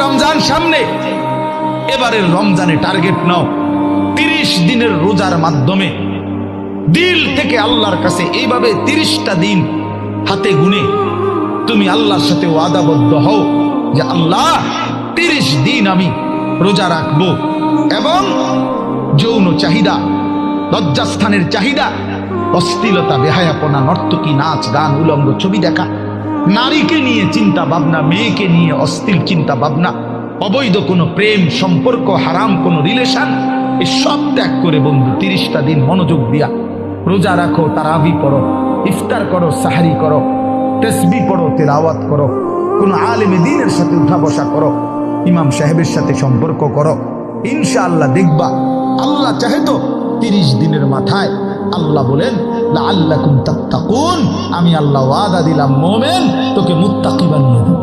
রমজান সামনে, এবারের রমজানে টার্গেট নাও 30 দিনের রোজার মাধ্যমে দিল থেকে আল্লাহর কাছে এইভাবে 30টা দিন হাতে গুনে তুমি আল্লাহর সাথে ওয়াদাবদ্ধ হও যে আল্লাহ 30 দিন আমি রোজা রাখবো। এবং যৌন চাহিদা, লজ্জাস্থানের চাহিদা, অশ্লীলতা, বেহায়াপনা, নর্তকী, নাচ গান, উলঙ্গ ছবি দেখা, নারীকে নিয়ে চিন্তা ভাবনা, মেয়েকে নিয়ে অশ্লীল চিন্তা ভাবনা, অবৈধ কোনো প্রেম সম্পর্ক, হারাম কোনো রিলেশন, এই সব ত্যাগ করে বন্ধু 30টা দিন মনোযোগ দিয়া রোজা রাখো, তারাবি পড়ো, ইফতার করো, সাহারি করো, তাসবিহ পড়ো, তেলাওয়াত করো, কোন আলেমে দ্বীনের সাথে উঠা বসা করো, ইমাম সাহেবের সাথে সম্পর্ক করো। ইনশাআল্লাহ দেখবা আল্লাহ চাহে তো 30 দিনের মাথায় আল্লাহ বলেন লাআল্লাকুম তাত্তাকুন, আমি আল্লাহ ওয়াদা দিলাম মোমেন তোকে মুত্তাকি বানিয়ে দেব।